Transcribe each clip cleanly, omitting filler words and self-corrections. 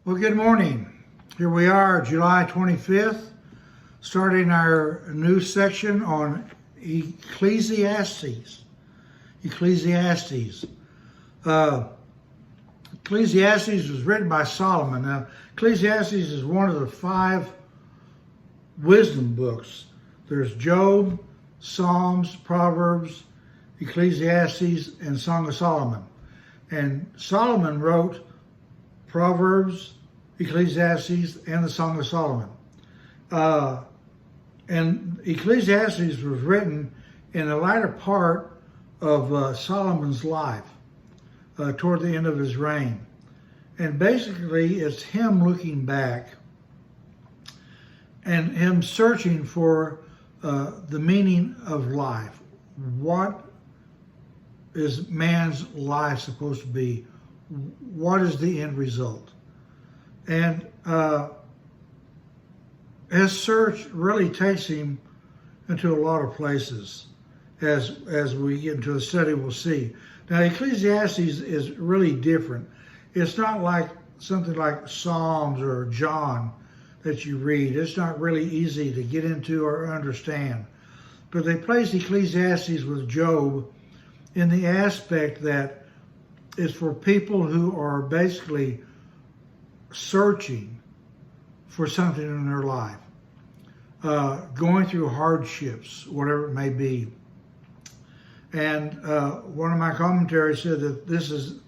Well, good morning. Here we are, July 25th, starting our new section on Ecclesiastes. Ecclesiastes was written by Solomon. Now, Ecclesiastes is one of the 5 wisdom books. There's Job, Psalms, Proverbs, Ecclesiastes, and Song of Solomon. And Solomon wrote Proverbs, Ecclesiastes, and the Song of Solomon. And Ecclesiastes was written in the latter part of Solomon's life, toward the end of his reign. And basically, it's him looking back and him searching for the meaning of life. What is man's life supposed to be? What is the end result? And his search really takes him into a lot of places. As we get into the study, we'll see. Now, Ecclesiastes is really different. It's not like something like Psalms or John that you read. It's not really easy to get into or understand. But they place Ecclesiastes with Job in the aspect that it's for people who are basically searching for something in their life, going through hardships, whatever it may be. And one of my commentaries said that this is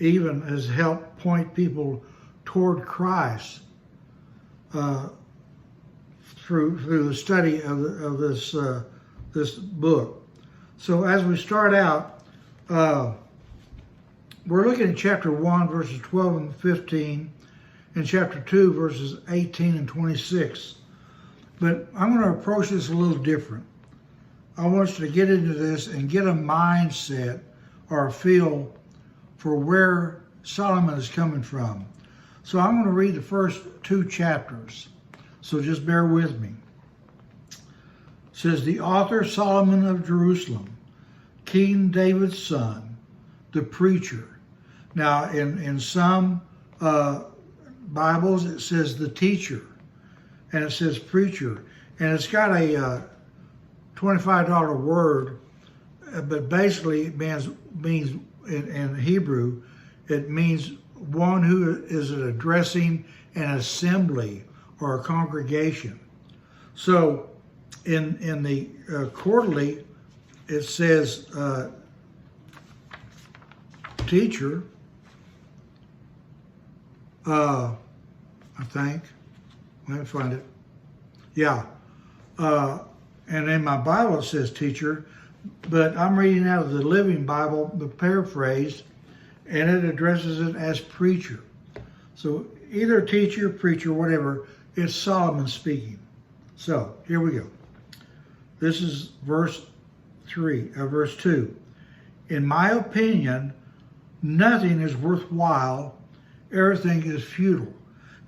even has helped point people toward Christ through the study of this book. So as we start out, we're looking at chapter 1, verses 12 and 15, and chapter 2, verses 18 and 26. But I'm going to approach this a little different. I want us to get into this and get a mindset or a feel for where Solomon is coming from. So I'm going to read the first 2 chapters. So just bear with me. It says, the author Solomon of Jerusalem, King David's son, the preacher. Now, in some Bibles, it says the teacher, and it says preacher. And it's got a $25 word, but basically it means in Hebrew, it means one who is addressing an assembly or a congregation. So in the quarterly, it says teacher, I think. Let me find it. Yeah. And in my Bible it says teacher, but I'm reading out of the Living Bible, the paraphrase, and it addresses it as preacher. So either teacher, preacher, whatever, it's Solomon speaking. So here we go. This is verse 2. In my opinion, nothing is worthwhile. Everything is futile.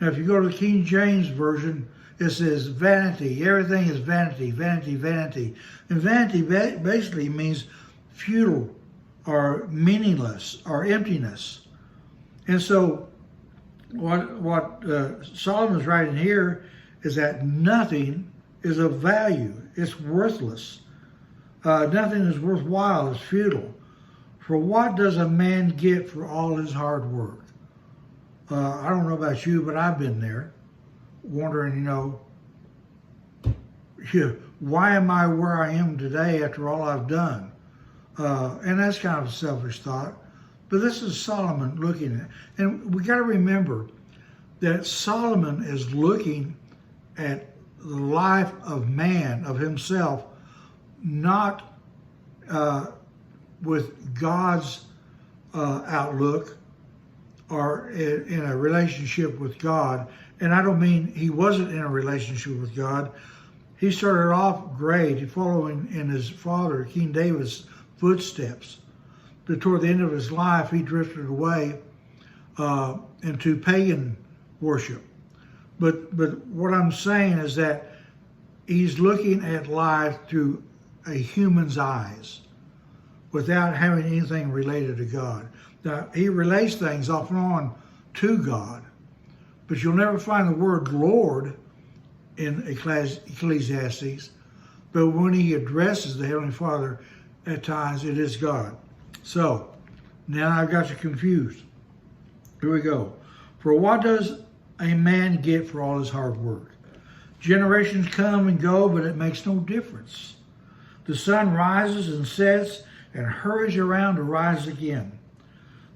Now, if you go to the King James Version, it says vanity. Everything is vanity, vanity, vanity. And vanity basically means futile or meaningless or emptiness. And so what Solomon's writing here is that nothing is of value. It's worthless. Nothing is worthwhile. It's futile. For what does a man get for all his hard work? I don't know about you, but I've been there, wondering, why am I where I am today after all I've done? And that's kind of a selfish thought. But this is Solomon looking at, and we got to remember that Solomon is looking at the life of man, of himself, not with God's outlook or in a relationship with God. And I don't mean he wasn't in a relationship with God. He started off great, following in his father, King David's footsteps. But toward the end of his life, he drifted away into pagan worship. But what I'm saying is that he's looking at life through a human's eyes without having anything related to God. Now, he relates things off and on to God, But you'll never find the word Lord in Ecclesiastes. But when he addresses the Heavenly Father, at times it is God. So, now I've got you confused. Here we go. For what does a man get for all his hard work? Generations come and go, but it makes no difference. The sun rises and sets and hurries around to rise again.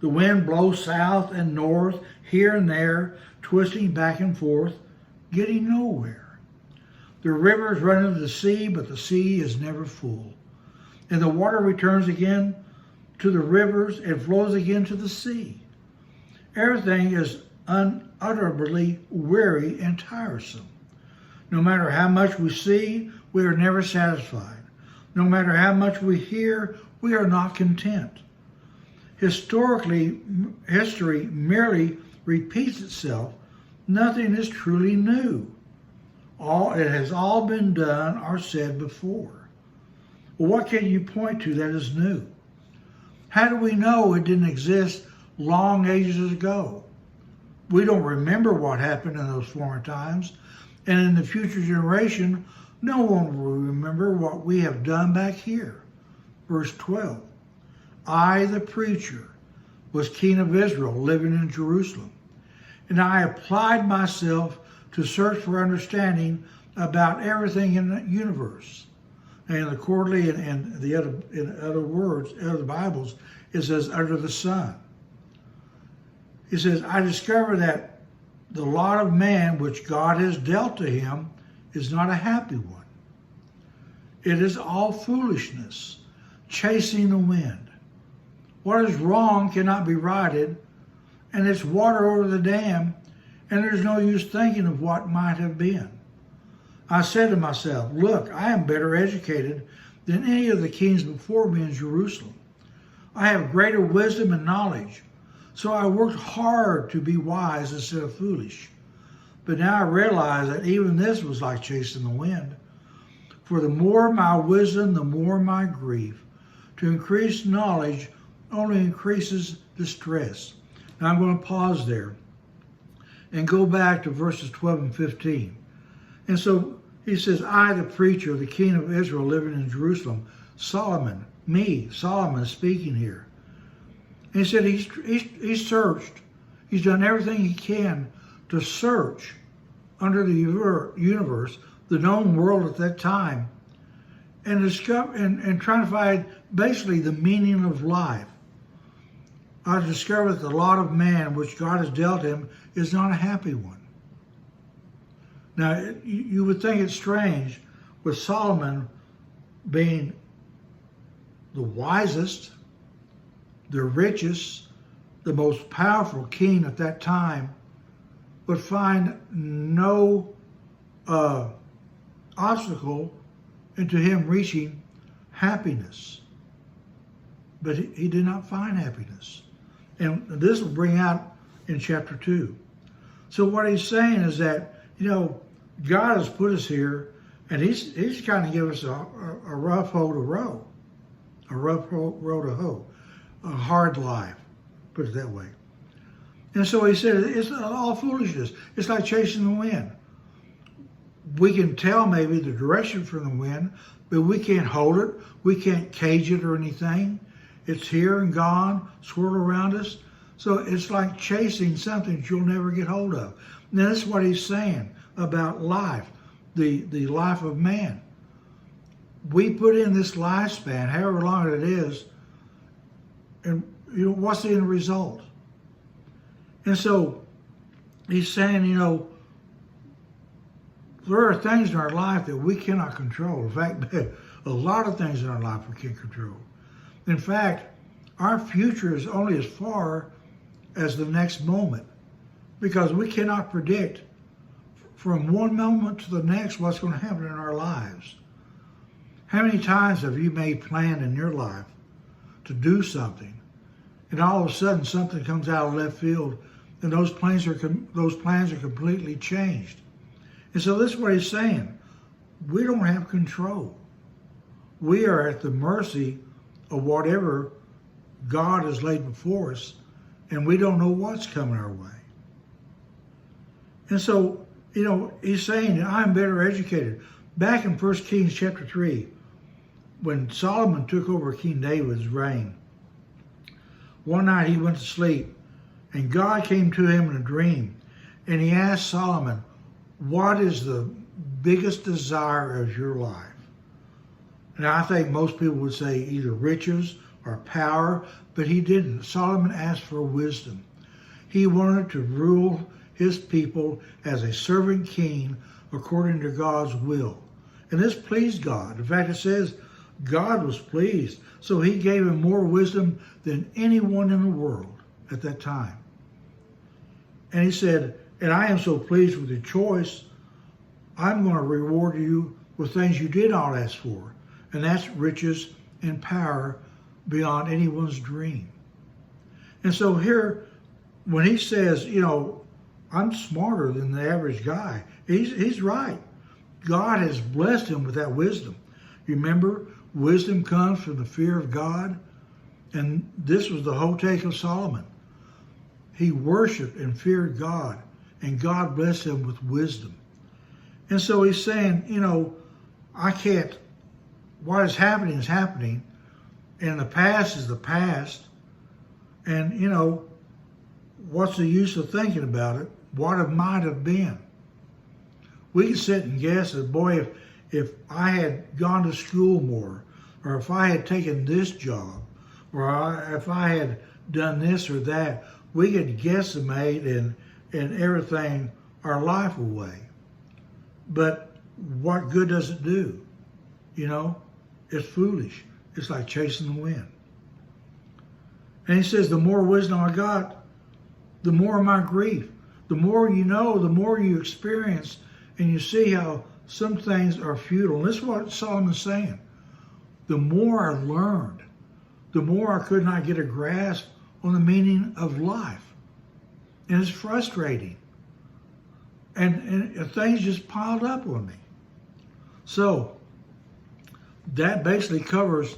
The wind blows south and north, here and there, twisting back and forth, getting nowhere. The rivers run into the sea, but the sea is never full. And the water returns again to the rivers and flows again to the sea. Everything is unutterably weary and tiresome. No matter how much we see, we are never satisfied. No matter how much we hear, we are not content. Historically, history merely repeats itself. Nothing is truly new. It has all been done or said before. Well, what can you point to that is new? How do we know it didn't exist long ages ago? We don't remember what happened in those former times, and in the future generation, no one will remember what we have done back here. Verse 12, I, the preacher, was king of Israel, living in Jerusalem, and I applied myself to search for understanding about everything in the universe. And the quarterly and the other, in other words, other Bibles, it says under the sun. He says, I discovered that the lot of man which God has dealt to him is not a happy one. It is all foolishness, chasing the wind. What is wrong cannot be righted, and it's water over the dam, and there's no use thinking of what might have been. I said to myself, look, I am better educated than any of the kings before me in Jerusalem. I have greater wisdom and knowledge, so I worked hard to be wise instead of foolish. But now I realize that even this was like chasing the wind. For the more my wisdom, the more my grief. To increase knowledge only increases distress. Now I'm going to pause there and go back to verses 12 and 15. And so he says, I, the preacher, the king of Israel, living in Jerusalem, Solomon, me, Solomon, speaking here. And he said he's searched. He's done everything he can to search under the universe, the known world at that time, and discover and trying to find basically the meaning of life. I discovered that the lot of man which God has dealt him is not a happy one. Now, you would think it's strange with Solomon being the wisest, the richest, the most powerful king at that time, would find no obstacle into him reaching happiness. But he did not find happiness. And this will bring out in chapter 2. So what he's saying is that, God has put us here, and he's kind of given us a rough hoe to row, a rough row to hoe, a hard life, put it that way. And so he said, it's all foolishness. It's like chasing the wind. We can tell maybe the direction from the wind, but we can't hold it. We can't cage it or anything. It's here and gone, swirl around us. So it's like chasing something that you'll never get hold of. Now that's what he's saying about life, the life of man. We put in this lifespan, however long it is, and what's the end result? And so he's saying, there are things in our life that we cannot control. In fact, a lot of things in our life we can't control. In fact, our future is only as far as the next moment, because we cannot predict from one moment to the next what's going to happen in our lives. How many times have you made plans in your life to do something, and all of a sudden something comes out of left field, and those plans are completely changed? And so this is what he's saying. We don't have control. We are at the mercy of whatever God has laid before us, and we don't know what's coming our way. And so, he's saying that I'm better educated. Back in 1 Kings chapter 3, when Solomon took over King David's reign, one night he went to sleep, and God came to him in a dream, and he asked Solomon, what is the biggest desire of your life? And I think most people would say either riches or power, but he didn't. Solomon asked for wisdom. He wanted to rule his people as a servant king according to God's will. And this pleased God. In fact, it says God was pleased. So he gave him more wisdom than anyone in the world at that time. And he said, and I am so pleased with your choice, I'm going to reward you with things you did not ask for. And that's riches and power beyond anyone's dream. And so here, when he says, I'm smarter than the average guy, he's right. God has blessed him with that wisdom. You remember, wisdom comes from the fear of God. And this was the whole take of Solomon. He worshiped and feared God, and God blessed him with wisdom. And so he's saying, I can't, what is happening, and the past is the past. And, what's the use of thinking about it? What it might have been. We can sit and guess that, boy, if I had gone to school more, or if I had taken this job, or if I had done this or that, we could guesstimate and everything our life away. But what good does it do? It's foolish. It's like chasing the wind. And he says, the more wisdom I got, the more my grief. The more you know, the more you experience, and you see how some things are futile. And this is what Solomon's saying. The more I learned, the more I could not get a grasp on the meaning of life. And it's frustrating. And things just piled up on me. So that basically covers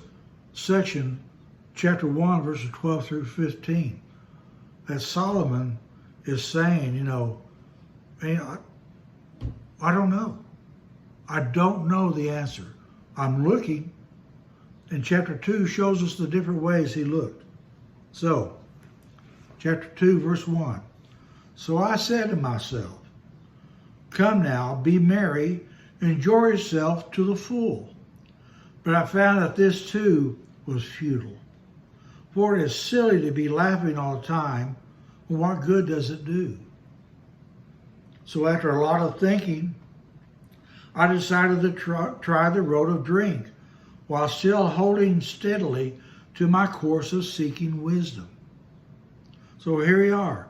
chapter 1, verses 12 through 15. That Solomon is saying, I don't know. I don't know the answer. I'm looking. And chapter 2 shows us the different ways he looked. So, chapter 2, verse 1. So I said to myself, come now, be merry, enjoy yourself to the full. But I found that this too was futile. For it is silly to be laughing all the time. What good does it do? So after a lot of thinking, I decided to try the road of drink, while still holding steadily to my course of seeking wisdom. So here we are.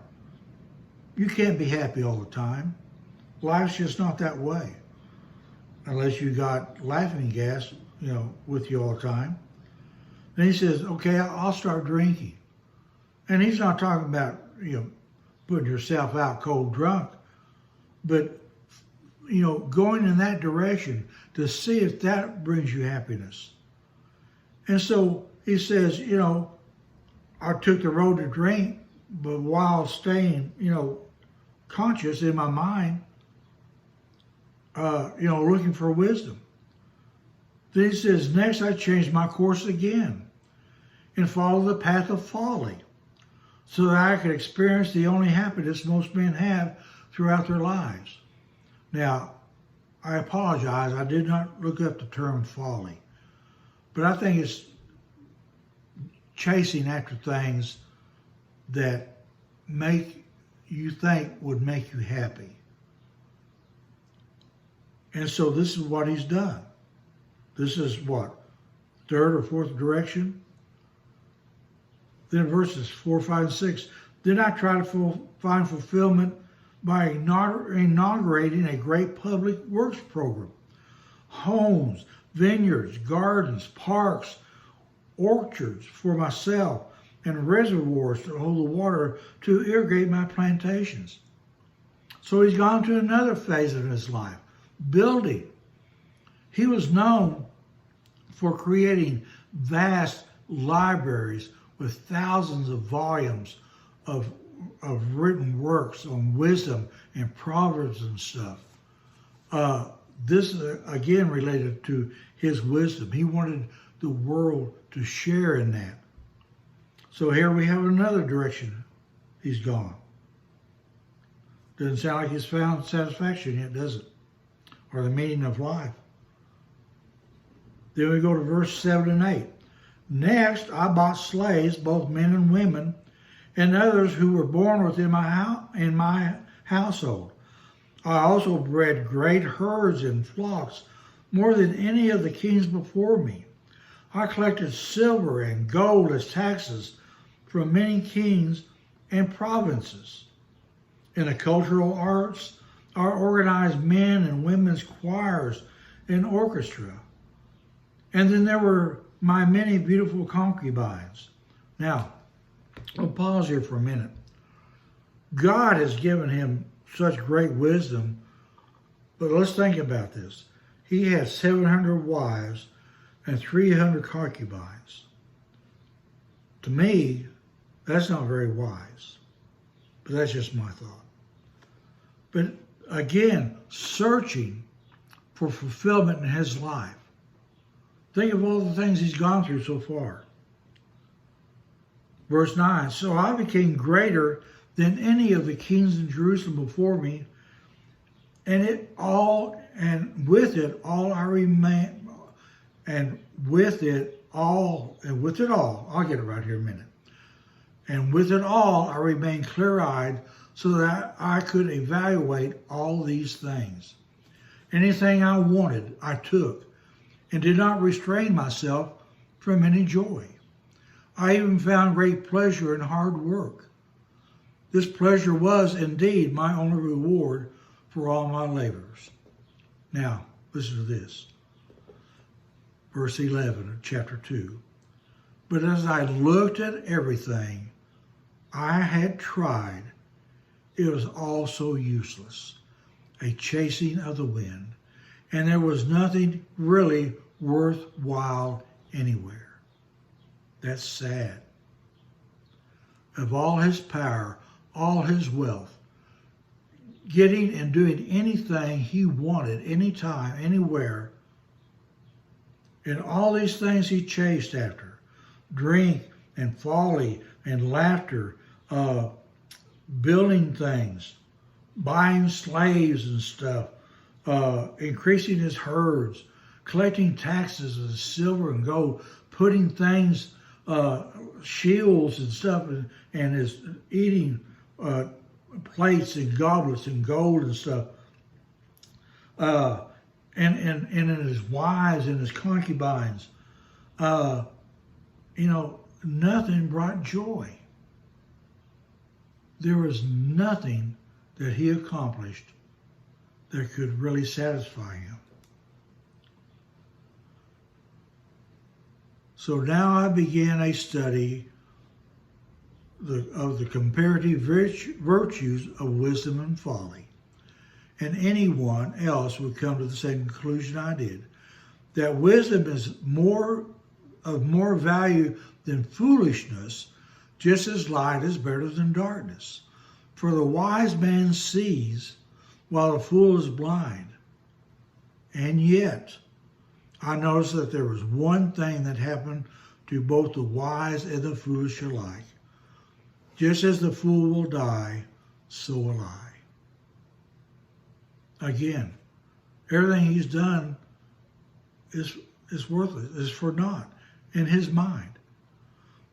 You can't be happy all the time. Life's just not that way. Unless you got laughing gas, with you all the time. And he says, okay, I'll start drinking. And he's not talking about, putting yourself out cold drunk, but, going in that direction to see if that brings you happiness. And so he says, I took the road to drink, but while staying, conscious in my mind, looking for wisdom. Then he says, next I changed my course again and followed the path of folly so that I could experience the only happiness most men have throughout their lives. Now, I apologize, I did not look up the term folly, but I think it's chasing after things that make you think would make you happy. And so this is what he's done. This is what? Third or fourth direction? Then verses 4, 5, and 6. Then I try to find fulfillment by inaugurating a great public works program. Homes, vineyards, gardens, parks, orchards for myself, and reservoirs to hold the water to irrigate my plantations. So he's gone to another phase of his life, building. He was known for creating vast libraries with thousands of volumes of of written works on wisdom and proverbs and stuff. This again related to his wisdom. He wanted the world to share in that. So here we have another direction he's gone. Doesn't sound like he's found satisfaction yet, does it? Or the meaning of life. Then we go to verse 7 and 8. Next, I bought slaves, both men and women, and others who were born within my household. I also bred great herds and flocks, more than any of the kings before me. I collected silver and gold as taxes from many kings and provinces. In the cultural arts, I organized men and women's choirs and orchestra. And then there were my many beautiful concubines. Now, I'll pause here for a minute. God has given him such great wisdom, but let's think about this. He had 700 wives and 300 concubines. To me, that's not very wise, but that's just my thought. But again, searching for fulfillment in his life. Think of all the things he's gone through so far. Verse 9, so I became greater than any of the kings in Jerusalem before me, and with it all, I'll get it right here in a minute. And with it all, I remained clear-eyed so that I could evaluate all these things. Anything I wanted, I took, and did not restrain myself from any joy. I even found great pleasure in hard work. This pleasure was indeed my only reward for all my labors. Now, listen to this. Verse 11 of chapter 2. But as I looked at everything I had tried, it was all so useless, a chasing of the wind, and there was nothing really worthwhile anywhere. That's sad. Of all his power, all his wealth, getting and doing anything he wanted, anytime, anywhere, and all these things he chased after, drink and folly and laughter, building things, buying slaves and stuff, increasing his herds, collecting taxes of silver and gold, putting things, shields and stuff, and his eating plates and goblets and gold and stuff, and in his wives and his concubines, nothing brought joy. There was nothing that he accomplished that could really satisfy him. So now I began a study of the comparative virtues of wisdom and folly. And anyone else would come to the same conclusion I did, that wisdom is of more value than foolishness, just as light is better than darkness. For the wise man sees, while the fool is blind. And yet, I noticed that there was one thing that happened to both the wise and the foolish alike. Just as the fool will die, so will I. Again, everything he's done is worthless, is for naught in his mind.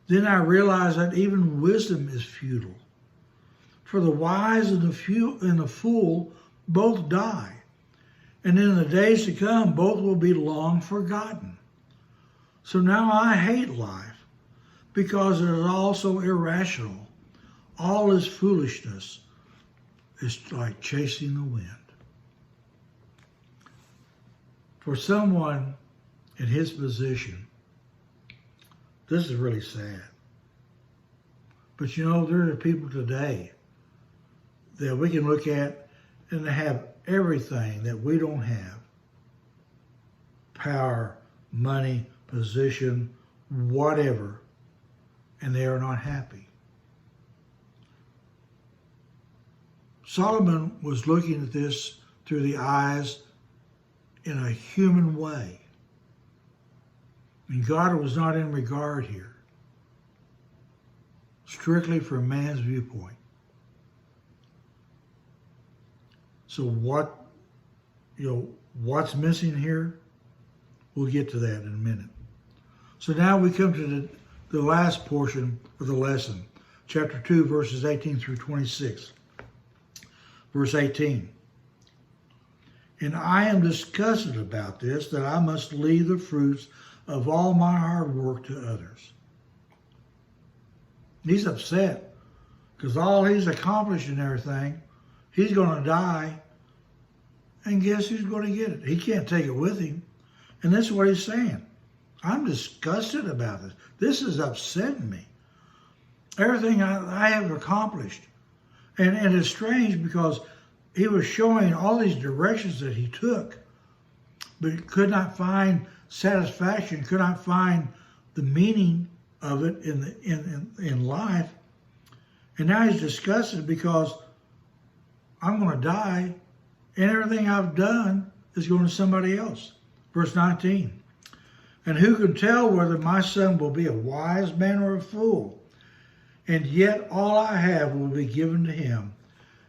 Then I realized that even wisdom is futile. For the wise and the fool both die, and in the days to come, both will be long forgotten. So now I hate life, because it is all so irrational. All is foolishness. It's like chasing the wind. For someone in his position, this is really sad. But there are people today that we can look at and they have everything that we don't have. Power, money, position, whatever. And they are not happy. Solomon was looking at this through the eyes in a human way. And God was not in regard here, strictly from man's viewpoint. So what's missing here? We'll get to that in a minute. So now we come to the last portion of the lesson, chapter 2, verses 18 through 26. Verse 18. And I am disgusted about this, that I must leave the fruits of all my hard work to others. He's upset because all he's accomplished and everything, he's going to die, and guess who's going to get it? He can't take it with him. And this is what he's saying. I'm disgusted about this. This is upsetting me. Everything I have accomplished. And it's strange because he was showing all these directions that he took, but could not find satisfaction, could not find the meaning of it in life. And now he's disgusted because I'm going to die, and everything I've done is going to somebody else. Verse 19. And who can tell whether my son will be a wise man or a fool? And yet all I have will be given to him.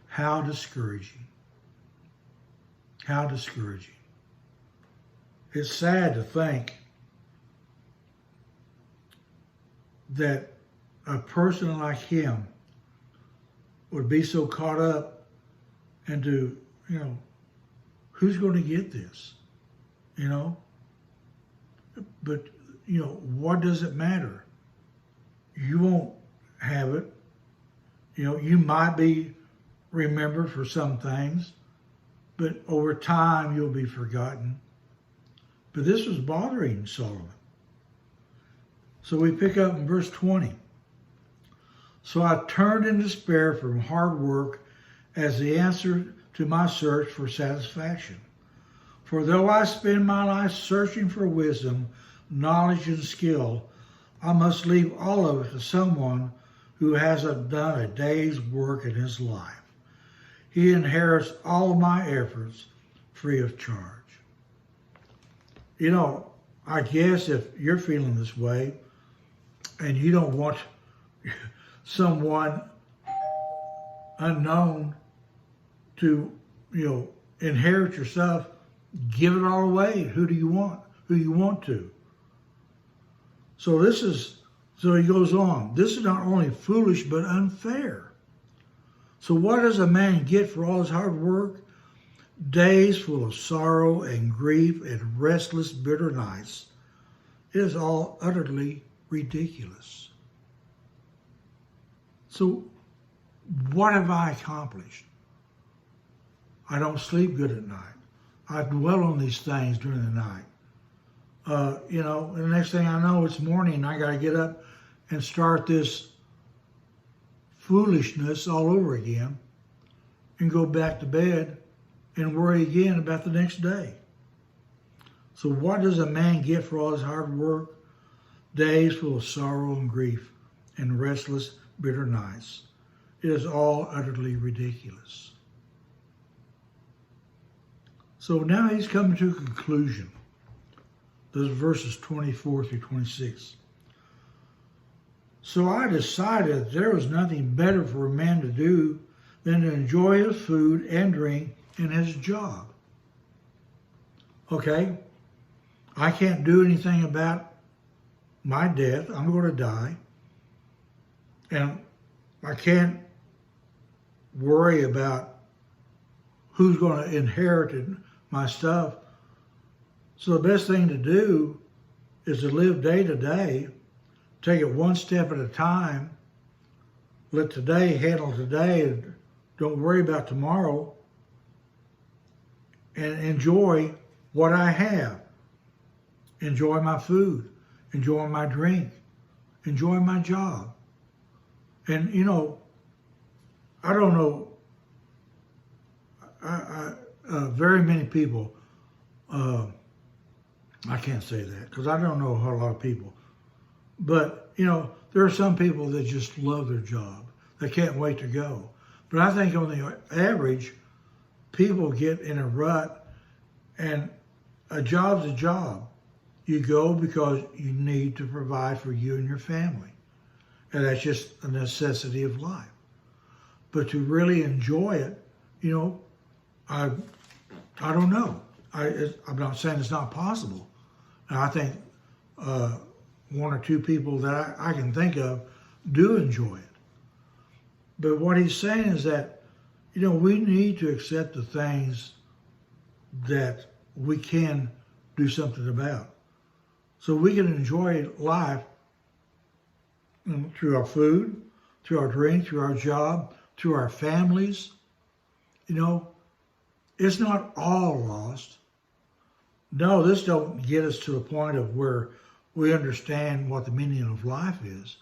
How discouraging. How discouraging. It's sad to think that a person like him would be so caught up into, who's going to get this? But, what does it matter? You won't have it. You might be remembered for some things, but over time you'll be forgotten. But this was bothering Solomon. So we pick up in verse 20. So I turned in despair from hard work as the answer to my search for satisfaction. For though I spend my life searching for wisdom, knowledge, and skill, I must leave all of it to someone who hasn't done a day's work in his life. He inherits all of my efforts free of charge. I guess if you're feeling this way and you don't want someone unknown to, inherit your stuff, give it all away. Who do you want? Who you want to? So he goes on. This is not only foolish, but unfair. So what does a man get for all his hard work? Days full of sorrow and grief and restless, bitter nights. It is all utterly ridiculous. So what have I accomplished? I don't sleep good at night. I dwell on these things during the night. And the next thing I know, it's morning. I got to get up and start this foolishness all over again and go back to bed and worry again about the next day. So what does a man get for all his hard work? Days full of sorrow and grief and restless, bitter nights. It is all utterly ridiculous. So now he's coming to a conclusion. Those verses 24 through 26. So I decided that there was nothing better for a man to do than to enjoy his food and drink and his job. Okay, I can't do anything about my death. I'm going to die. And I can't worry about who's going to inherit my stuff. So the best thing to do is to live day to day, take it one step at a time, let today handle today, and don't worry about tomorrow, and enjoy what I have. Enjoy my food, enjoy my drink, enjoy my job. And I don't know, very many people, I can't say that because I don't know a whole lot of people. But, there are some people that just love their job. They can't wait to go. But I think on the average, people get in a rut, and a job's a job. You go because you need to provide for you and your family. And that's just a necessity of life. But to really enjoy it, I don't know. I'm not saying it's not possible. And I think one or two people that I can think of do enjoy it. But what he's saying is that, we need to accept the things that we can do something about. So we can enjoy life through our food, through our drink, through our job, through our families. It's not all lost. No, this don't get us to the point of where we understand what the meaning of life is,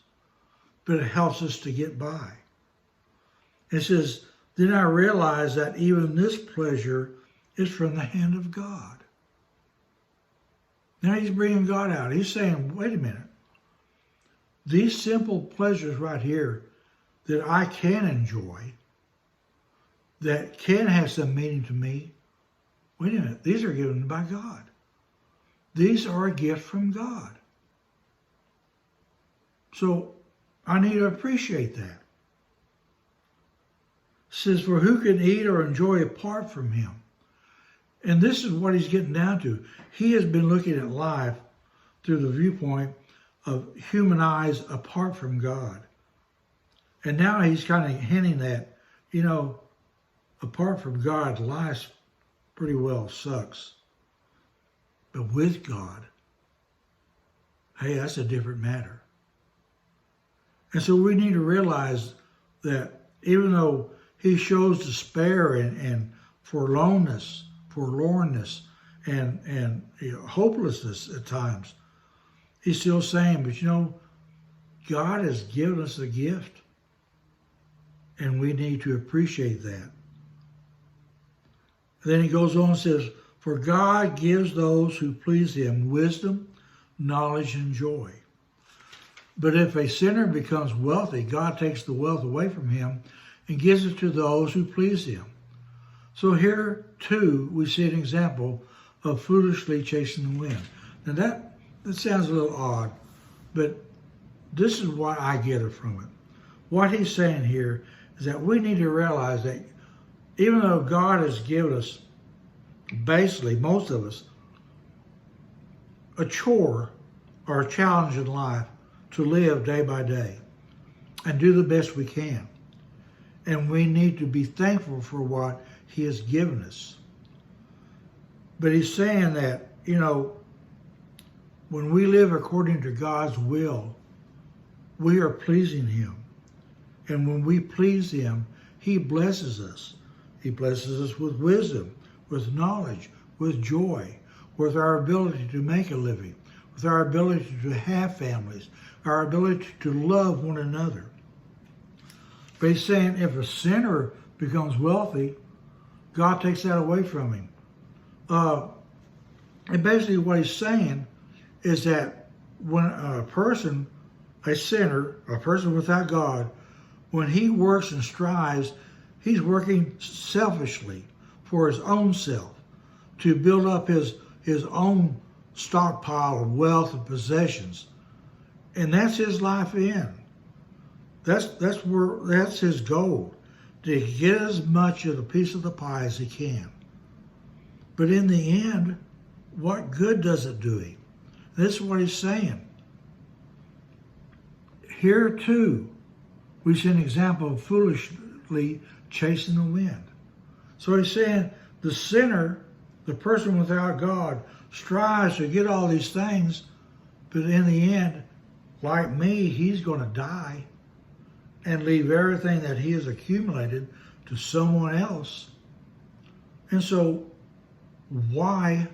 but it helps us to get by. It says, then I realize that even this pleasure is from the hand of God. Now he's bringing God out. He's saying, wait a minute. These simple pleasures right here that I can enjoy, that can have some meaning to me, wait a minute, these are given by God. These are a gift from God. So I need to appreciate that. It says, for who can eat or enjoy apart from him? And this is what he's getting down to. He has been looking at life through the viewpoint of human eyes apart from God. And now he's kind of hinting that, apart from God, life pretty well sucks. But with God, hey, that's a different matter. And so we need to realize that even though he shows despair and forlornness, and hopelessness at times, he's still saying, but God has given us a gift, and we need to appreciate that. Then he goes on and says, for God gives those who please him wisdom, knowledge, and joy. But if a sinner becomes wealthy, God takes the wealth away from him and gives it to those who please him. So here, too, we see an example of foolishly chasing the wind. Now that sounds a little odd, but this is what I get it from it. What he's saying here is that we need to realize that even though God has given us, basically most of us, a chore or a challenge in life to live day by day and do the best we can. And we need to be thankful for what he has given us. But he's saying that, when we live according to God's will, we are pleasing him. And when we please him, he blesses us. He blesses us with wisdom, with knowledge, with joy, with our ability to make a living, with our ability to have families, our ability to love one another. But he's saying if a sinner becomes wealthy, God takes that away from him. And basically what he's saying is that when a person, a sinner, a person without God, when he works and strives, he's working selfishly for his own self to build up his own stockpile of wealth and possessions. And that's his life end. That's his goal, to get as much of the piece of the pie as he can. But in the end, what good does it do him? This is what he's saying. Here too, we see an example of foolishly chasing the wind. So he's saying the sinner, the person without God, strives to get all these things, but in the end, like me, he's going to die and leave everything that he has accumulated to someone else. And so why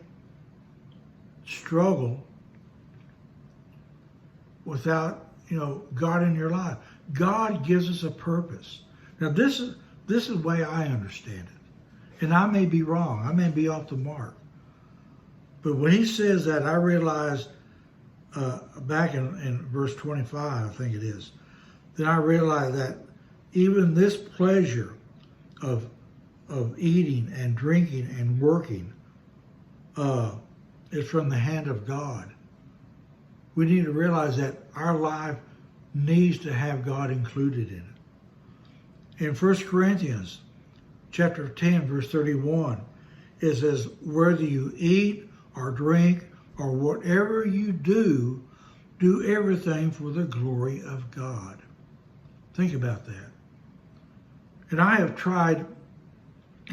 struggle without, God in your life? God gives us a purpose. Now this is the way I understand it. And I may be wrong. I may be off the mark. But when he says that, I realized back in verse 25, I think it is, then I realized that even this pleasure of eating and drinking and working is from the hand of God. We need to realize that our life needs to have God included in it. In 1 Corinthians chapter 10, verse 31, it says, whether you eat or drink or whatever you do, do everything for the glory of God. Think about that. And I have tried,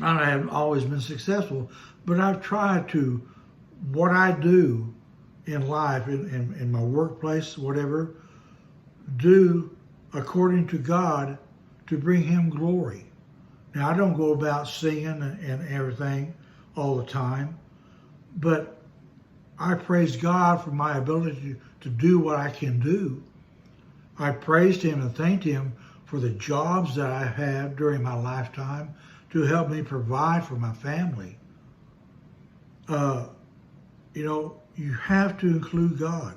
I haven't always been successful, but I've tried to, what I do in life, in my workplace, whatever, do according to God to bring Him glory. Now, I don't go about singing and everything all the time, but I praise God for my ability to do what I can do. I praised Him and thanked Him for the jobs that I had during my lifetime to help me provide for my family. You have to include God.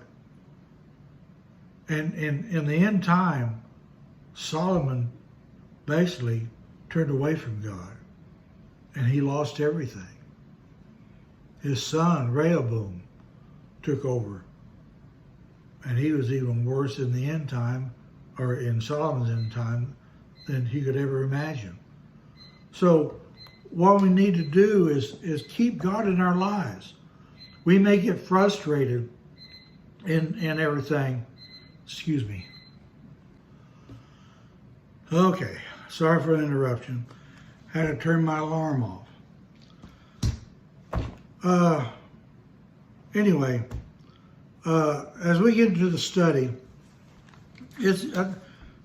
And in the end time, Solomon basically turned away from God, and he lost everything. His son, Rehoboam, took over, and he was even worse in the end time, or in Solomon's end time, than he could ever imagine. So what we need to do is keep God in our lives. We may get frustrated in everything. Excuse me. Okay, sorry for the interruption. Had to turn my alarm off. Anyway, as we get into the study, it's going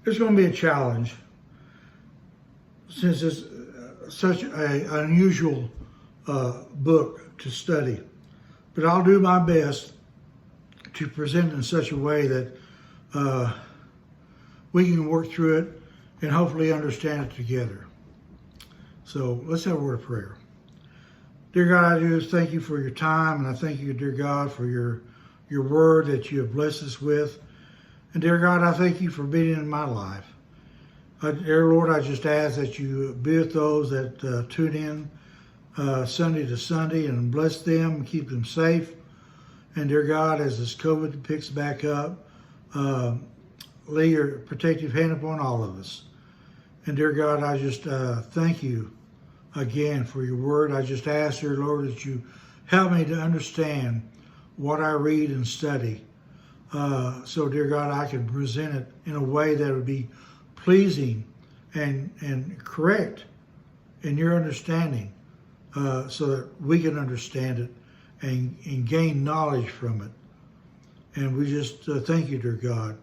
to be a challenge since it's such an unusual book to study. But I'll do my best to present in such a way that we can work through it and hopefully understand it together. So let's have a word of prayer. Dear God, I just thank you for your time, and I thank you, dear God, for your word that you have blessed us with. And dear God, I thank you for being in my life. Dear Lord, I just ask that you be with those that tune in Sunday to Sunday and bless them and keep them safe. And dear God, as this COVID picks back up, lay your protective hand upon all of us. And dear God, I just thank you again for your word. I just ask, dear Lord, that you help me to understand what I read and study. So, dear God, I can present it in a way that would be pleasing and correct in your understanding, so that we can understand it and gain knowledge from it. And we just thank you, dear God,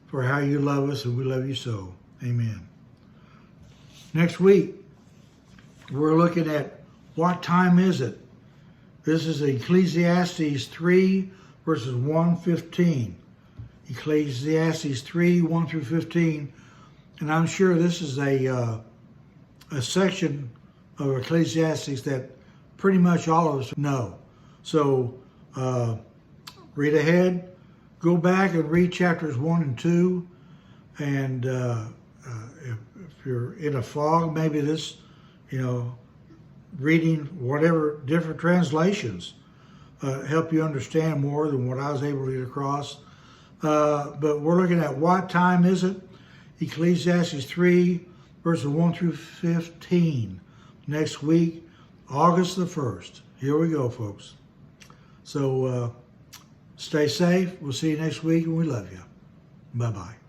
for how you love us, and we love you so. Amen. Next week, we're looking at what time is it? This is Ecclesiastes 3, verses 1-15. Ecclesiastes 3, 1 through 15. And I'm sure this is a section of Ecclesiastes that pretty much all of us know. So read ahead, go back and read chapters 1 and 2. And if you're in a fog, maybe this, reading whatever different translations help you understand more than what I was able to get across. But we're looking at what time is it? Ecclesiastes 3, verses 1 through 15. Next week, August the 1st. Here we go, folks. So stay safe. We'll see you next week, and we love you. Bye-bye.